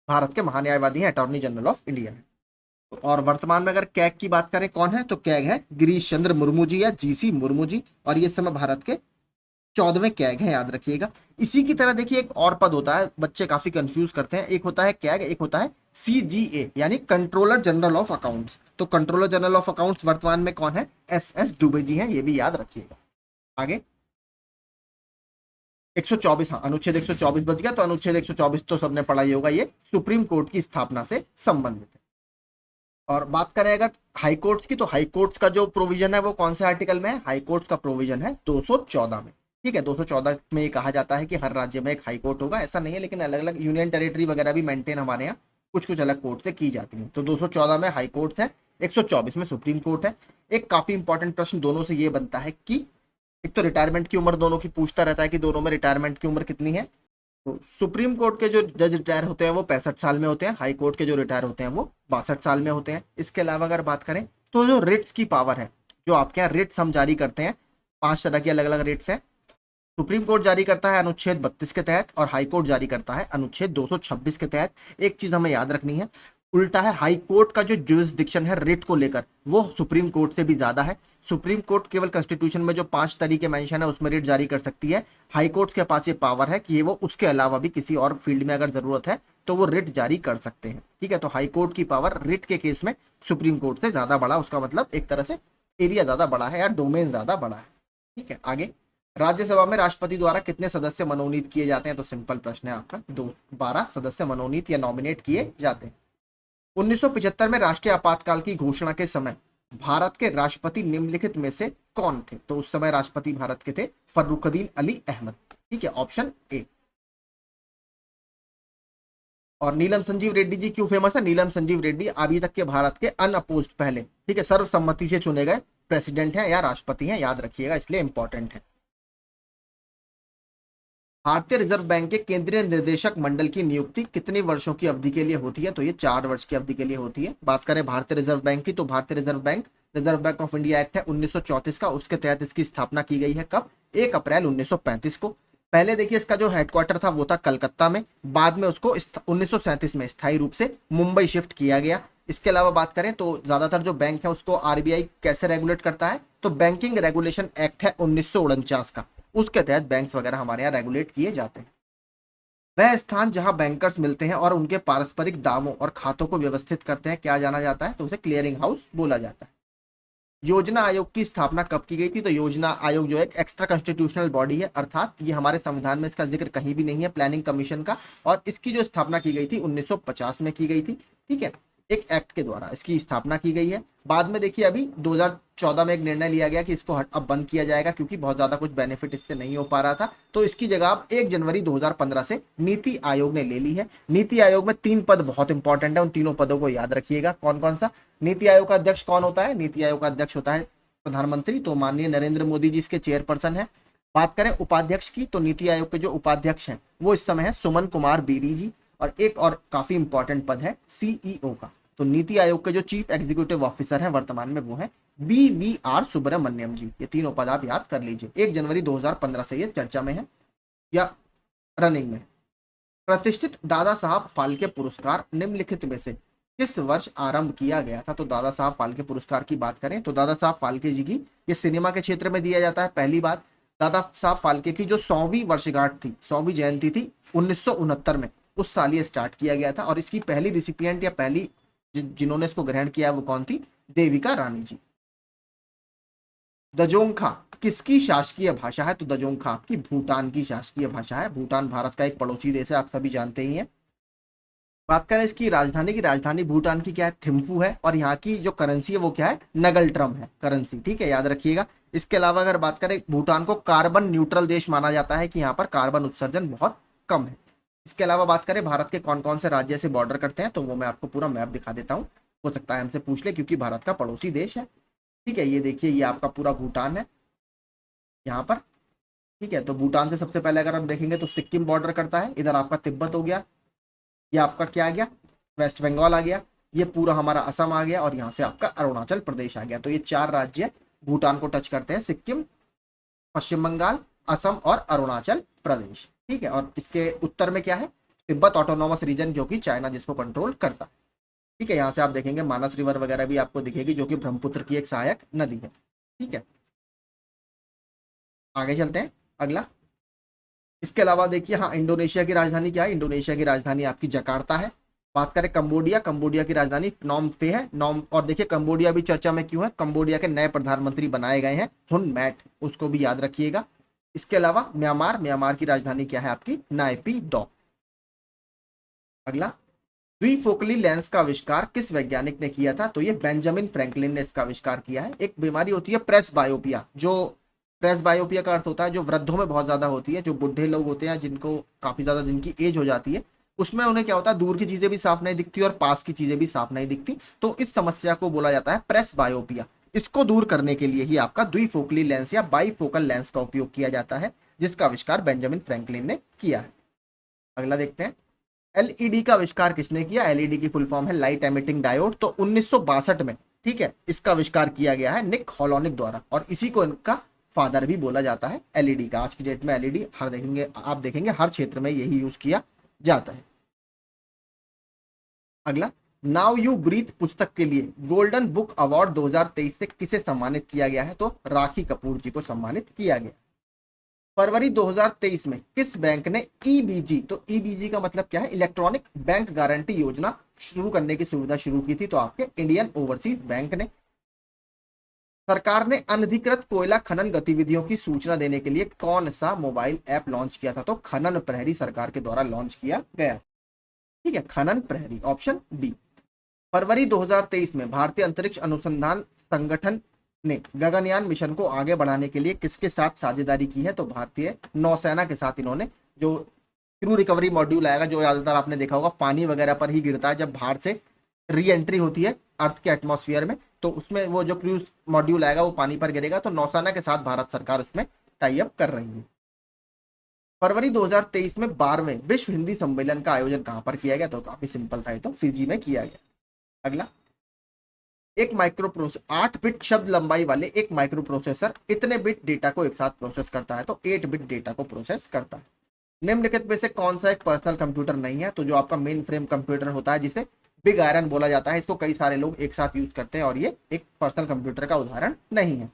भारत के महान्यायवादी हैं, अटॉर्नी जनरल ऑफ इंडिया है। और वर्तमान में अगर कैग की बात करें, कौन है? तो कैग है गिरीश चंद्र मुर्मू जी या GC मुर्मू जी, और ये समय भारत के 14वें कैग है, याद रखिएगा। इसी की तरह देखिए एक और पद होता है, बच्चे काफी कंफ्यूज करते हैं, एक होता है कैग, एक होता है CGA यानी कंट्रोलर जनरल ऑफ अकाउंट्स। तो कंट्रोलर जनरल ऑफ अकाउंट्स वर्तमान में कौन है? SS दुबे जी हैं, ये भी याद रखिएगा। आगे 124, हाँ अनुच्छेद 124 बच गया, तो अनुच्छेद 124 तो सबने पढ़ा ही होगा, ये सुप्रीम कोर्ट की स्थापना से संबंधित है। और बात करें अगर हाई कोर्ट्स की, तो हाई कोर्ट्स का जो प्रोविजन है वो कौन से आर्टिकल में है? हाई कोर्ट्स का प्रोविजन है 214 में। ठीक है, 214 में ये कहा जाता है कि हर राज्य में एक हाई कोर्ट होगा, ऐसा नहीं है, लेकिन अलग अलग यूनियन टेरिटरी वगैरह भी मेंटेन हमारे यहाँ कुछ कुछ अलग कोर्ट से की जाती है। तो 214 में हाई कोर्ट है, 124 में सुप्रीम कोर्ट है। एक काफी इंपॉर्टेंट प्रश्न दोनों से ये बनता है कि एक तो रिटायरमेंट की उम्र दोनों की पूछता रहता है कि दोनों में रिटायरमेंट की उम्र कितनी है। तो सुप्रीम कोर्ट के जो जज रिटायर होते हैं वो 65 साल में होते हैं, हाई कोर्ट के जो रिटायर होते हैं वो 62 साल में होते हैं। इसके अलावा अगर बात करें तो जो रिट्स की पावर है, जो आपके यहाँ रिट्स हम जारी करते हैं, 5 तरह की अलग अलग रिट्स हैं। सुप्रीम कोर्ट जारी करता है अनुच्छेद 32 के तहत और हाई कोर्ट जारी करता है अनुच्छेद 226 के तहत। एक चीज हमें याद रखनी है, उल्टा है, हाई कोर्ट का जो जुरिस्डिक्शन है रिट को लेकर वो सुप्रीम कोर्ट से भी ज्यादा है। सुप्रीम कोर्ट केवल कॉन्स्टिट्यूशन में जो 5 तरीके मेंशन है उसमें रिट जारी कर सकती है। हाई कोर्ट के पास ये पावर है कि ये वो उसके अलावा भी किसी और फील्ड में अगर जरूरत है तो वो रिट जारी कर सकते हैं। ठीक है, तो हाई कोर्ट की पावर रिट के केस में सुप्रीम कोर्ट से ज्यादा बड़ा, उसका मतलब एक तरह से एरिया ज्यादा बड़ा है या डोमेन ज्यादा बड़ा है। ठीक है, आगे राज्यसभा में राष्ट्रपति द्वारा कितने सदस्य मनोनीत किए जाते हैं? तो सिंपल प्रश्न है आपका, 12 सदस्य मनोनीत या नॉमिनेट किए जाते हैं। 1975 में राष्ट्रीय आपातकाल की घोषणा के समय भारत के राष्ट्रपति निम्नलिखित में से कौन थे? तो उस समय राष्ट्रपति भारत के थे फर्रुखुद्दीन अली अहमद। ठीक है, ऑप्शन ए। और नीलम संजीव रेड्डी जी क्यों फेमस है? नीलम संजीव रेड्डी अभी तक के भारत के अनअपोज्ड पहले, ठीक है, सर्वसम्मति से चुने गए प्रेसिडेंट हैं या राष्ट्रपति हैं, याद रखिएगा, इसलिए इंपॉर्टेंट है। भारतीय रिजर्व बैंक के केंद्रीय निदेशक मंडल की नियुक्ति कितने वर्षों की अवधि के लिए होती है? तो ये 4 वर्ष की अवधि के लिए होती है। बात करें भारतीय रिजर्व बैंक की, तो भारतीय reserve bank of India act है 1934 का, उसके तहत इसकी स्थापना की गई है। कब? 1 अप्रैल 1935 को। पहले देखिए इसका जो हेडक्वार्टर था वो था कलकत्ता में, बाद में उसको 1937 में स्थायी रूप से मुंबई शिफ्ट किया गया। इसके अलावा बात करें तो ज्यादातर जो बैंक है उसको RBI कैसे रेगुलेट करता है? तो बैंकिंग रेगुलेशन एक्ट है 1949 का, उसके तहत बैंक्स वगैरह हमारे यहाँ रेगुलेट किए जाते हैं। वह स्थान जहां बैंकर्स मिलते हैं और उनके पारस्परिक दावों और खातों को व्यवस्थित करते हैं क्या जाना जाता है? तो उसे क्लियरिंग हाउस बोला जाता है। योजना आयोग की स्थापना कब की गई थी? तो योजना आयोग जो एक एक्स्ट्रा कॉन्स्टिट्यूशनल बॉडी है, अर्थात ये हमारे संविधान में इसका जिक्र कहीं भी नहीं है, प्लानिंग कमीशन का, और इसकी जो स्थापना की गई थी 1950 में की गई थी। ठीक है, एक एक्ट के द्वारा इसकी स्थापना की गई है। बाद में देखिए अभी 2014 में एक निर्णय लिया गया कि इसको अब बंद किया जाएगा क्योंकि बहुत ज्यादा कुछ बेनिफिट इससे नहीं हो पा रहा था, तो इसकी जगह अब 1 जनवरी 2015 से नीति आयोग ने ले ली है। नीति आयोग में 3 पद बहुत इंपॉर्टेंट है, उन तीनों पदों को याद रखिएगा। कौन कौन सा? नीति आयोग का अध्यक्ष कौन होता है? नीति आयोग का अध्यक्ष होता है प्रधानमंत्री, तो माननीय नरेंद्र मोदी जी इसके चेयरपर्सन है। बात करें उपाध्यक्ष की, तो नीति आयोग के जो उपाध्यक्ष हैं वो इस समय है सुमन कुमार बेरी जी। और एक और काफी इंपॉर्टेंट पद है सीईओ का, तो नीति आयोग के जो चीफ एग्जीक्यूटिव ऑफिसर हैं वर्तमान में वो है BVR सुब्रमण्यम जी। ये तीनों पद आप याद कर लीजिए। 1 जनवरी 2015 से ये चर्चा में है या रनिंग में है। प्रतिष्ठित दादा साहब फाल्के पुरस्कार निम्नलिखित में से किस वर्ष आरंभ किया गया था? तो दादा साहब फाल्के पुरस्कार की बात करें तो दादा साहब फाल्के जी की ये सिनेमा के क्षेत्र में दिया जाता है। पहली बात, दादा साहब फाल्के की जो 100वीं वर्षगांठ थी, 100वीं जयंती थी 1969 में, उस साल ये स्टार्ट किया गया था। और इसकी पहली रिसिपिएंट या पहली जिन्होंने इसको ग्रहण किया वो कौन थी? देविका रानी जी। दजोंगखा किसकी शासकीय भाषा है? तो दजोंगखा आपकी भूटान की शासकीय भाषा है। भूटान भारत का एक पड़ोसी देश है, आप सभी जानते ही हैं। बात करें इसकी राजधानी की, राजधानी भूटान की क्या है? थिम्फू है। और यहाँ की जो करेंसी है वो क्या है? नगल ट्रम है करेंसी, ठीक है, याद रखिएगा। इसके अलावा अगर बात करें, भूटान को कार्बन न्यूट्रल देश माना जाता है कि यहाँ पर कार्बन उत्सर्जन बहुत कम है। इसके अलावा बात करें भारत के कौन कौन से राज्य से बॉर्डर करते हैं, तो वो मैं आपको पूरा मैप दिखा देता हूँ, हो सकता है हमसे पूछ ले क्योंकि भारत का पड़ोसी देश है। ठीक है, ये देखिए ये आपका पूरा भूटान है यहाँ पर। ठीक है, तो भूटान से सबसे पहले अगर हम देखेंगे तो सिक्किम बॉर्डर करता है, इधर आपका तिब्बत हो गया, ये आपका क्या आ गया? वेस्ट बंगाल आ गया, ये पूरा हमारा असम आ गया, और यहाँ से आपका अरुणाचल प्रदेश आ गया। तो ये 4 राज्य भूटान को टच करते हैं, सिक्किम, पश्चिम बंगाल, असम और अरुणाचल प्रदेश। ठीक है, और इसके उत्तर में क्या है? तिब्बत ऑटोनॉमस रीजन, जो कि चाइना जिसको कंट्रोल करता है। ठीक है, यहाँ से आप देखेंगे मानस रिवर वगैरह भी आपको दिखेगी, जो कि ब्रह्मपुत्र की एक सहायक नदी है। ठीक है, आगे चलते हैं अगला। इसके अलावा देखिए, हाँ, इंडोनेशिया की राजधानी क्या है? इंडोनेशिया की राजधानी आपकी जकार्ता है। बात करें कंबोडिया, कंबोडिया की राजधानी नॉम फे है, नॉम। और देखिए कंबोडिया भी चर्चा में क्यों है? कंबोडिया के नए प्रधानमंत्री बनाए गए हैं हुन मैट, उसको भी याद रखिएगा। इसके अलावा म्यांमार, म्यांमार की राजधानी क्या है आपकी? नायपी दो। अगला, द्विफोकली लेंस का आविष्कार किस वैज्ञानिक ने किया था? तो ये बेंजामिन फ्रैंकलिन ने इसका आविष्कार किया है। एक बीमारी होती है प्रेस बायोपिया, जो प्रेस बायोपिया का अर्थ होता है जो वृद्धों में बहुत ज्यादा होती है, जो बुढ़े लोग होते हैं जिनको काफी ज्यादा जिनकी एज हो जाती है, उसमें उन्हें क्या होता है? दूर की चीजें भी साफ नहीं दिखती और पास की चीजें भी साफ नहीं दिखती। तो इस समस्या को बोला जाता है प्रेस बायोपिया। इसको दूर करने के लिए ही आपका द्विफोकली लेंस या बाईफोकल लेंस का उपयोग किया जाता है, जिसका आविष्कार बेंजामिन फ्रैंकलिन ने किया है। अगला देखते हैं, एलईडी का आविष्कार किसने किया? एलईडी की फुल फॉर्म है लाइट एमिटिंग डायोड। तो 1962 में, ठीक है, इसका आविष्कार किया गया है निक हॉलोनिक द्वारा, और इसी को इनका फादर भी बोला जाता है एलईडी का। आज की डेट में एलईडी हर देखेंगे, आप देखेंगे हर क्षेत्र में यही यूज किया जाता है। अगला, नाउ यू ब्रीथ पुस्तक के लिए गोल्डन बुक अवार्ड 2023 से किसे सम्मानित किया गया है? तो राखी कपूर जी को सम्मानित किया गया। फरवरी 2023 में किस बैंक ने ईबीजी, तो ईबीजी का मतलब क्या है? इलेक्ट्रॉनिक बैंक गारंटी योजना शुरू करने की सुविधा शुरू की थी? तो आपके इंडियन ओवरसीज बैंक ने। सरकार ने अनधिकृत कोयला खनन गतिविधियों की सूचना देने के लिए कौन सा मोबाइल ऐप लॉन्च किया था? तो खनन प्रहरी सरकार के द्वारा लॉन्च किया गया। ठीक है, खनन प्रहरी, ऑप्शन बी। फरवरी 2023 में भारतीय अंतरिक्ष अनुसंधान संगठन ने गगनयान मिशन को आगे बढ़ाने के लिए किसके साथ साझेदारी की है? तो भारतीय नौसेना के साथ इन्होंने जो क्रू रिकवरी मॉड्यूल आएगा, जो ज्यादातर आपने देखा होगा पानी वगैरह पर ही गिरता है जब बाहर से री एंट्री होती है अर्थ के एटमॉस्फेयर में, तो उसमें वो जो क्रूज मॉड्यूल आएगा वो पानी पर गिरेगा। तो नौसेना के साथ भारत सरकार उसमें टाई अप कर रही है। फरवरी 2023 में 12वें विश्व हिंदी सम्मेलन का आयोजन कहां पर किया गया? तो काफी सिंपल था, ये तो फिजी में किया गया। अगला, एक माइक्रो प्रोसेसर 8 बिट शब्द लंबाई वाले एक माइक्रो प्रोसेसर इतने बिट डेटा को एक साथ प्रोसेस करता है? तो 8 बिट डेटा को प्रोसेस करता है। निम्नलिखित में से कौन सा एक पर्सनल कंप्यूटर नहीं है? तो जो आपका मेन फ्रेम कंप्यूटर होता है जिसे बिग आयरन बोला जाता है, इसको कई सारे लोग एक साथ यूज करते हैं और ये एक पर्सनल कंप्यूटर का उदाहरण नहीं है।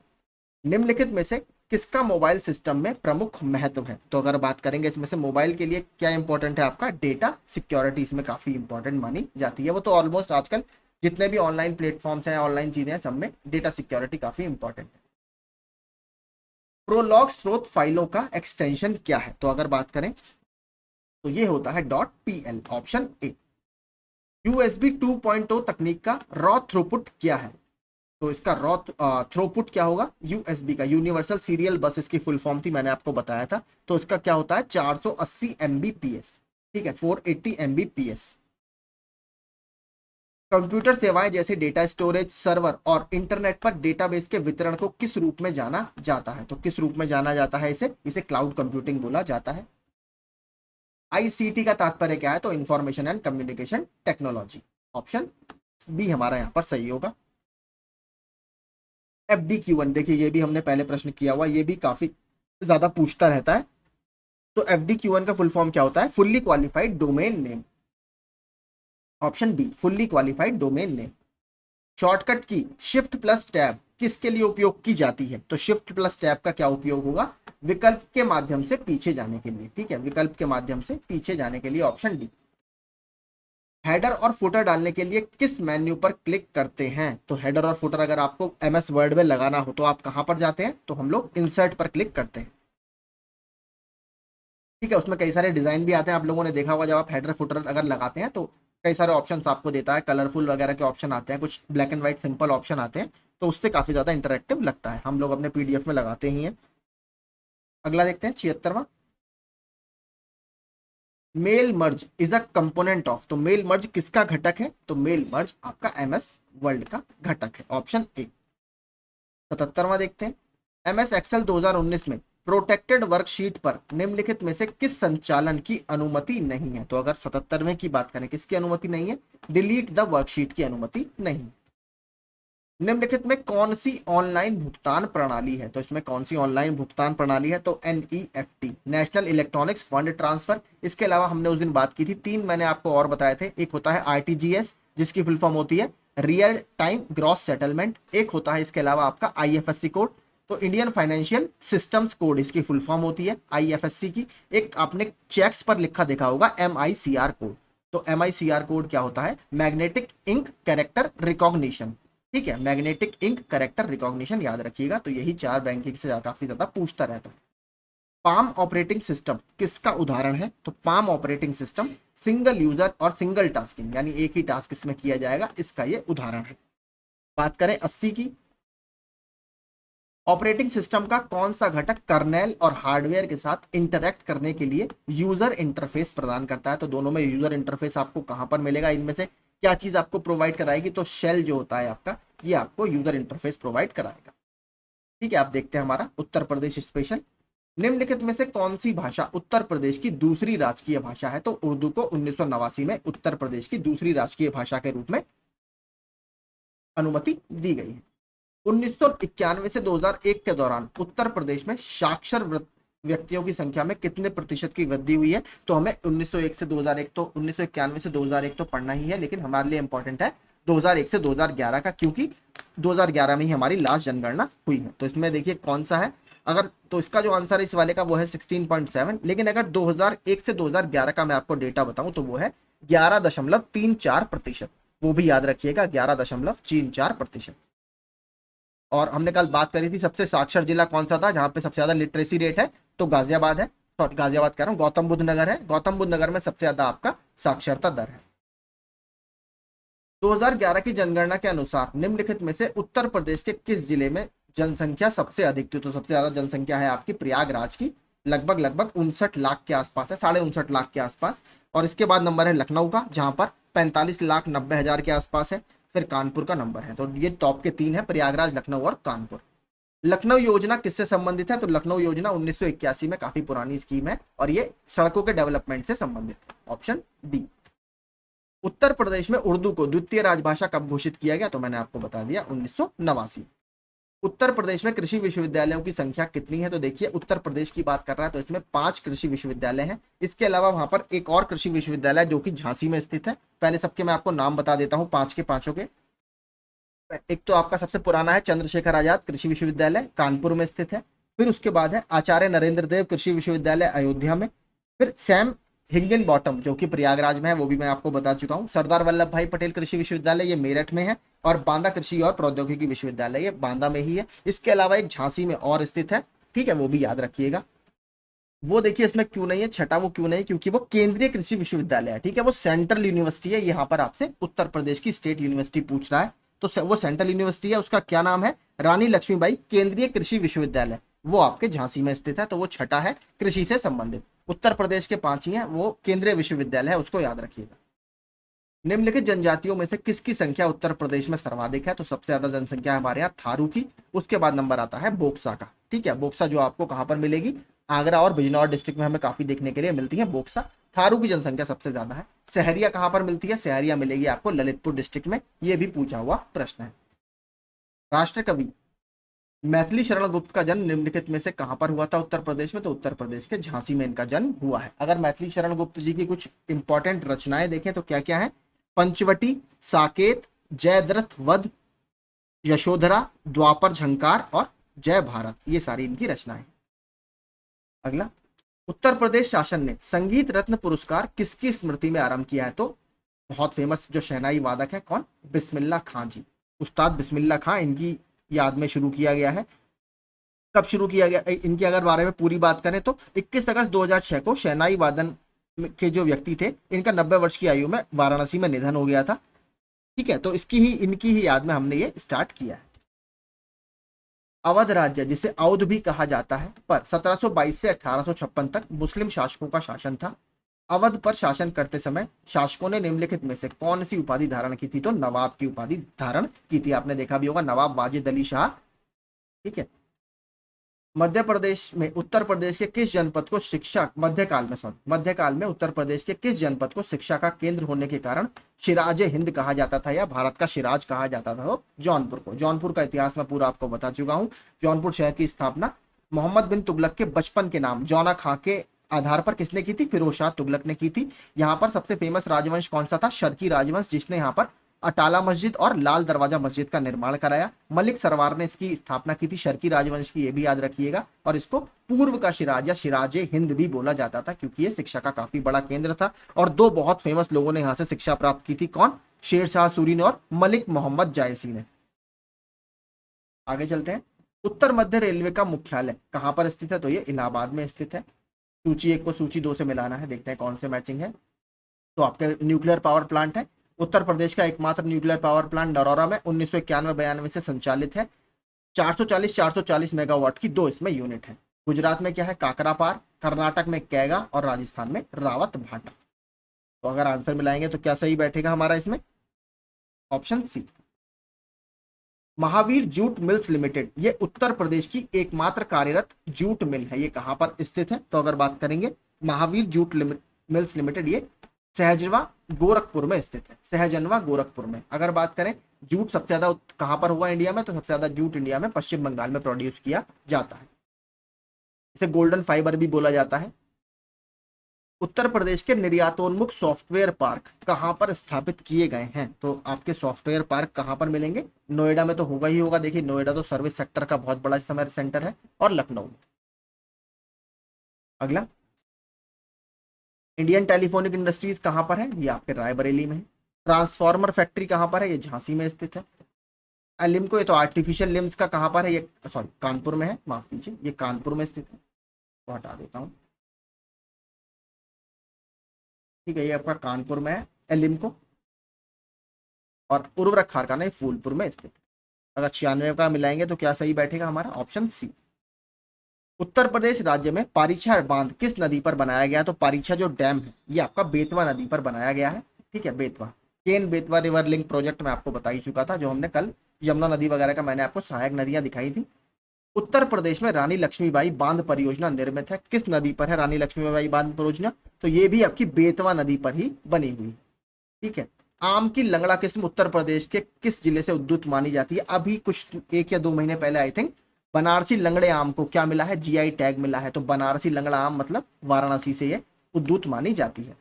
निम्नलिखित में से किसका मोबाइल सिस्टम में प्रमुख महत्व है? तो अगर बात करेंगे इसमें से मोबाइल के लिए क्या इंपॉर्टेंट है आपका? डेटा सिक्योरिटी इसमें काफी इंपॉर्टेंट मानी जाती है। वो तो ऑलमोस्ट आजकल जितने भी ऑनलाइन प्लेटफॉर्म्स हैं, ऑनलाइन चीजें हैं, सब में डेटा सिक्योरिटी काफी इंपॉर्टेंट है। प्रोलॉग स्रोत फाइलों का एक्सटेंशन क्या है? तो अगर बात करें तो ये होता है .pl, ऑप्शन ए। USB 2.0 तकनीक का रॉ थ्रूपुट क्या है? तो इसका रॉ थ्रूपुट क्या होगा? यूएसबी का यूनिवर्सल सीरियल बस इसकी फुल फॉर्म थी, मैंने आपको बताया था। तो इसका क्या होता है? 480 MBPS। ठीक है, 480 MBPS। कंप्यूटर सेवाएं जैसे डेटा स्टोरेज, सर्वर और इंटरनेट पर डेटाबेस के वितरण को किस रूप में जाना जाता है? तो किस रूप में जाना जाता है इसे? इसे क्लाउड कंप्यूटिंग बोला जाता है। आईसीटी का तात्पर्य क्या है? तो information and communication technology. Option B हमारा यहाँ पर सही होगा। FDQ1, देखिए ये भी हमने पहले प्रश्न किया हुआ, ये भी काफी ज्यादा पूछता रहता है। तो FDQ1 का फुल फॉर्म क्या होता है? Fully qualified domain name. Option B, fully qualified domain name. Shortcut की शिफ्ट प्लस टैब किसके लिए उपयोग की जाती है? तो शिफ्ट प्लस टैब का क्या उपयोग होगा? विकल्प के माध्यम से पीछे जाने के लिए। ठीक है, विकल्प के माध्यम से पीछे जाने के लिए। Option D. हेडर और फुटर डालने के लिए किस मेन्यू पर क्लिक करते हैं? तो हेडर और फुटर अगर आपको MS वर्ड में लगाना हो तो आप कहां पर जाते हैं? तो हम लोग इंसर्ट पर क्लिक करते हैं। ठीक है, उसमें कई सारे डिजाइन भी आते हैं, आप लोगों ने देखा होगा जब आप हेडर फुटर अगर लगाते हैं तो कई सारे ऑप्शंस आपको देता है, कलरफुल वगैरह के ऑप्शन आते हैं, कुछ black and white simple option आते हैं, तो उससे काफी ज्यादा इंटरेक्टिव लगता है। हम लोग अपने PDF में लगाते ही हैं। अगला देखते हैं 76वां। Mail merge is a component of. तो मेल मर्ज किसका घटक है? तो मेल मर्ज आपका MS वर्ल्ड का घटक है। Option A. 77वां देखते हैं। MS Excel 2019 में प्रोटेक्टेड वर्कशीट पर निम्नलिखित में से किस संचालन की अनुमति नहीं है? तो अगर 77वें की बात करें, किसकी अनुमति नहीं है? डिलीट द वर्कशीट की अनुमति नहीं। निम्नलिखित में कौन सी ऑनलाइन भुगतान प्रणाली है? तो इसमें कौन सी ऑनलाइन भुगतान प्रणाली है? तो NEFT, national electronics fund transfer. इसके अलावा हमने उस दिन बात की थी, 3 मैंने आपको और बताए थे। एक होता है RTGS, जिसकी फुल फॉर्म होती है रियल टाइम ग्रॉस सेटलमेंट। एक होता है इसके अलावा आपका IFSC कोड, तो इंडियन फाइनेंशियल सिस्टम्स कोड इसकी फुल फॉर्म होती है IFSC की। एक आपने चेक्स पर लिखा देखा होगा MICR कोड। तो MICR कोड क्या होता है? Magnetic ink character recognition. ठीक है, मैग्नेटिक इंक कैरेक्टर रिकॉग्निशन याद रखिएगा। तो यही 4 बैंकिंग से काफी ज्यादा पूछता रहता है। पाम ऑपरेटिंग सिस्टम किसका उदाहरण है? तो palm operating system single user और सिंगल टास्किंग, यानी एक ही टास्क इसमें किया जाएगा, इसका ये उदाहरण है। बात करें 80 की। ऑपरेटिंग सिस्टम का कौन सा घटक कर्नेल और हार्डवेयर के साथ इंटरैक्ट करने के लिए यूजर इंटरफेस प्रदान करता है? तो दोनों में यूजर इंटरफेस आपको कहां पर मिलेगा? इनमें से क्या चीज आपको प्रोवाइड कराएगी? तो शेल जो होता है आपका, ये आपको यूजर इंटरफेस प्रोवाइड कराएगा। ठीक है, आप देखते हैं हमारा उत्तर प्रदेश स्पेशल। निम्नलिखित में से कौन सी भाषा उत्तर प्रदेश की दूसरी राजकीय भाषा है? तो उर्दू को 1989 में उत्तर प्रदेश की दूसरी राजकीय भाषा के रूप में अनुमति दी गई है। 1991 से 2001 के दौरान उत्तर प्रदेश में साक्षर व्यक्तियों की संख्या में कितने प्रतिशत की वृद्धि हुई है? तो हमें 1901 से 2001 तो 1991 से 2001 तो पढ़ना ही है, लेकिन हमारे लिए इंपॉर्टेंट है 2001 से 2011 का, क्योंकि 2011 में ही हमारी लास्ट जनगणना हुई है। तो इसमें देखिए कौन सा है, अगर तो इसका जो आंसर है इस वाले का वो है 16.7, लेकिन अगर 2001 से 2011 का मैं आपको डेटा बताऊं तो वो है 11.34%। वो भी याद रखिएगा, 11.34%। और हमने कल बात करी थी सबसे साक्षर जिला कौन सा था जहां पे सबसे ज्यादा लिटरेसी रेट है? तो गाजियाबाद है। सॉरी, गाजियाबाद कह रहा हूं, गौतम बुद्ध नगर है। गौतम बुद्ध नगर में सबसे ज्यादा आपका साक्षरता दर है। 2011 की जनगणना के अनुसार निम्नलिखित में से उत्तर प्रदेश के किस जिले में जनसंख्या सबसे अधिक थी? तो सबसे ज्यादा जनसंख्या है आपकी प्रयागराज की, लगभग 59 लाख के आसपास है, 59.5 लाख के आसपास। और इसके बाद नंबर है लखनऊ का, जहां पर 45,90,000 के आसपास है। फिर कानपुर का नंबर है। तो ये टॉप के 3 है, प्रयागराज, लखनऊ और कानपुर। लखनऊ योजना किससे संबंधित है? तो लखनऊ योजना 1981 में, काफी पुरानी स्कीम है, और ये सड़कों के डेवलपमेंट से संबंधित है। Option D. उत्तर प्रदेश में उर्दू को द्वितीय राजभाषा कब घोषित किया गया? तो मैंने आपको बता दिया 1989। उत्तर प्रदेश में कृषि विश्वविद्यालयों की संख्या कितनी है? तो देखिए उत्तर प्रदेश की बात कर रहा है तो इसमें 5 कृषि विश्वविद्यालय हैं। इसके अलावा वहां पर एक और कृषि विश्वविद्यालय जो कि झांसी में स्थित है। पहले सबके मैं आपको नाम बता देता हूँ, 5 के 5 के। एक तो आपका सबसे पुराना है चंद्रशेखर आजाद कृषि विश्वविद्यालय, कानपुर में स्थित है। फिर उसके बाद है आचार्य नरेंद्र देव कृषि विश्वविद्यालय, अयोध्या में। फिर सैम हिंगन बॉटम जो कि प्रयागराज में है, वो भी मैं आपको बता चुका हूँ। सरदार वल्लभ भाई पटेल कृषि विश्वविद्यालय, ये मेरठ में है। और बांदा कृषि और प्रौद्योगिकी विश्वविद्यालय, ये बांदा में ही है। इसके अलावा एक झांसी में और स्थित है, ठीक है, वो भी याद रखिएगा। वो देखिए इसमें क्यों नहीं है, छठा वो क्यों नहीं है, क्योंकि वो केंद्रीय कृषि विश्वविद्यालय है, ठीक है, वो सेंट्रल यूनिवर्सिटी है। यहाँ पर आपसे उत्तर प्रदेश की स्टेट यूनिवर्सिटी पूछ रहा है, तो वो सेंट्रल यूनिवर्सिटी है, उसका क्या नाम है, रानी लक्ष्मीबाई केंद्रीय कृषि विश्वविद्यालय, वो आपके झांसी में स्थित है, तो वो छठा है कृषि से संबंधित। उत्तर प्रदेश के 5 ही हैं, वो केंद्रीय विश्वविद्यालय है, उसको याद रखिएगा। निम्नलिखित जनजातियों में से किसकी संख्या उत्तर प्रदेश में सर्वाधिक है, तो सबसे ज्यादा जनसंख्या है हमारे यहाँ थारू की, उसके बाद नंबर आता है बोक्सा का, ठीक है। बोक्सा जो आपको कहां पर मिलेगी, आगरा और बिजनौर डिस्ट्रिक्ट में हमें काफी देखने के लिए मिलती है बोक्सा। थारू की जनसंख्या सबसे ज्यादा है। सहरिया कहां पर मिलती है, सहरिया मिलेगी आपको ललितपुर डिस्ट्रिक्ट में, यह भी पूछा हुआ प्रश्न है। राष्ट्र कवि मैथिली शरण गुप्त का जन्म निम्नलिखित में से कहां पर हुआ था उत्तर प्रदेश में, तो उत्तर प्रदेश के झांसी में इनका जन्म हुआ है। अगर मैथिली शरण गुप्त जी की कुछ इंपॉर्टेंट रचनाएं देखें तो क्या क्या है, पंचवटी, साकेत, जयद्रथ वध, यशोधरा, द्वापर झंकार और जय भारत, ये सारी इनकी रचनाएं। अगला, उत्तर प्रदेश शासन ने संगीत रत्न पुरस्कार किसकी स्मृति में आरंभ किया है, तो बहुत फेमस जो शहनाई वादक है कौन, बिस्मिल्लाह खां जी, उस्ताद बिस्मिल्लाह खां, इनकी याद में शुरू किया गया है। कब शुरू किया गया, इनके अगर बारे में पूरी बात करें तो 21 अगस्त 2006 को शहनाई वादन के जो व्यक्ति थे, इनका 90 वर्ष की आयु में वाराणसी में निधन हो गया था, ठीक है। तो इनकी ही याद में हमने ये स्टार्ट किया है। अवध राज्य, जिसे अवध भी कहा जाता है, पर 1722 से 1856 तक मुस्लिम शासकों का शासन था। अवध पर शासन करते समय शासकों ने निम्नलिखित में से कौन सी उपाधि धारण की थी, तो नवाब की उपाधि धारण की थी। आपने देखा भी होगा नवाब वाजिद अली शाह, ठीक है। मध्य प्रदेश में उत्तर प्रदेश के किस जनपद को शिक्षा, मध्यकाल में उत्तर प्रदेश के किस जनपद को शिक्षा का केंद्र होने के कारण सिराज हिंद कहा जाता था, या भारत का सिराज कहा जाता था, तो जौनपुर को। जौनपुर का इतिहास मैं पूरा आपको बता चुका हूं। जौनपुर शहर की स्थापना मोहम्मद बिन तुगलक के बचपन के नाम जौना खां के आधार पर किसने की थी, फिरोज शाह तुगलक ने की थी। यहाँ पर सबसे फेमस राजवंश कौन सा था, शर्की राजवंश, जिसने यहाँ पर अटाला मस्जिद और लाल दरवाजा मस्जिद का निर्माण कराया। मलिक सरवार ने इसकी स्थापना की थी, शर्की राजवंश की, ये भी याद रखिएगा। और इसको पूर्व का सिराज या सिराजे हिंद भी बोला जाता था, क्योंकि ये शिक्षा का काफी बड़ा केंद्र था। और दो बहुत फेमस लोगों ने यहाँ से शिक्षा प्राप्त की थी, कौन, शेर शाह सूरी ने और मलिक मोहम्मद जायसी ने। आगे चलते हैं। उत्तर मध्य रेलवे का मुख्यालय कहां पर स्थित है, तो ये इलाहाबाद में स्थित है। सूची 1 को सूची 2 से मिलाना है, देखते हैं कौन से मैचिंग है। तो आपके न्यूक्लियर पावर प्लांट है, उत्तर प्रदेश का एकमात्र न्यूक्लियर पावर प्लांट नरौरा में 1991-92 से संचालित है। 440 मेगावाट की 2 इसमें यूनिट है। गुजरात में क्या है, काकरापार, कर्नाटक में कैगा और राजस्थान में रावत भाटा। तो अगर आंसर मिलाएंगे तो क्या सही बैठेगा हमारा इसमें, option C. Mahavir jute mills limited, ये उत्तर प्रदेश की एकमात्र कार्यरत जूट मिल है, ये कहां पर स्थित है, तो अगर बात करेंगे महावीर जूट मिल्स लिमिटेड, ये सहजनवा गोरखपुर में स्थित है, सहजनवा गोरखपुर में। अगर बात करें जूट सबसे ज्यादा कहां पर हुआ इंडिया में, तो सबसे ज्यादा जूट इंडिया में पश्चिम बंगाल में प्रोड्यूस किया जाता है, इसे गोल्डन फाइबर भी बोला जाता है। उत्तर प्रदेश के निर्यातोन्मुख सॉफ्टवेयर पार्क कहां पर स्थापित किए गए हैं, तो आपके सॉफ्टवेयर पार्क कहां पर मिलेंगे, नोएडा में तो होगा ही होगा, देखिए नोएडा तो सर्विस सेक्टर का बहुत बड़ा इस समय सेंटर है, और लखनऊ। अगला, इंडियन टेलीफोनिक इंडस्ट्रीज कहां पर है, ये आपके रायबरेली में है। ट्रांसफार्मर फैक्ट्री कहां पर है, ये झांसी में स्थित है। लिम्को, ये तो आर्टिफिशियल लिम्स का कहां पर है, ये सॉरी कानपुर में है, माफ कीजिए, ये कानपुर में स्थित है, तो हटा देता हूं, ठीक है, ये आपका कानपुर में है एलिम्को। और उर्वरक कारखाना ये फूलपुर में स्थित है। अगर 96 का मिलाएंगे तो क्या सही बैठेगा हमारा, ऑप्शन सी। उत्तर प्रदेश राज्य में पारीछा बांध किस नदी पर बनाया गया, तो पारीछा जो डैम है ये आपका बेतवा नदी पर बनाया गया है, ठीक है, Betwa. Ken Betwa river link project में आपको बता ही चुका था, जो हमने कल यमुना नदी वगैरह का मैंने आपको सहायक नदियां दिखाई थी। उत्तर प्रदेश में रानी लक्ष्मीबाई बांध परियोजना निर्मित है, किस नदी पर है रानी लक्ष्मीबाई बांध परियोजना, तो ये भी आपकी बेतवा नदी पर ही बनी हुई है, ठीक है। आम की लंगड़ा किस्म उत्तर प्रदेश के किस जिले से उद्भूत मानी जाती है, अभी कुछ 1 या 2 महीने पहले आई थिंक बनारसी लंगड़े आम को क्या मिला है, जीआई टैग मिला है, तो बनारसी लंगड़ा आम मतलब वाराणसी से ये उद्भूत मानी जाती है।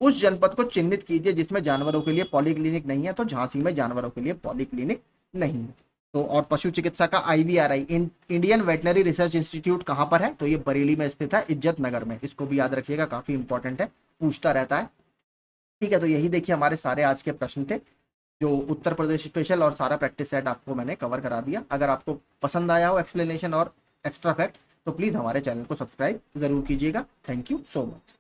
उस जनपद को चिन्हित कीजिए जिसमें जानवरों के लिए पॉलीक्लिनिक नहीं है, तो झांसी में जानवरों के लिए पॉलीक्लिनिक नहीं है। तो और पशु चिकित्सा का IVRI Indian veterinary research institute कहां पर है, तो ये बरेली में स्थित है, इज्जत नगर में, इसको भी याद रखिएगा, काफी इंपॉर्टेंट है, पूछता रहता है, ठीक है। तो यही देखिए हमारे सारे आज के प्रश्न थे, जो उत्तर प्रदेश स्पेशल और सारा प्रैक्टिस सेट आपको मैंने कवर करा दिया। अगर आपको पसंद आया हो एक्सप्लेनेशन और एक्स्ट्रा फैक्ट्स, तो प्लीज़ हमारे चैनल को सब्सक्राइब ज़रूर कीजिएगा। Thank you so much.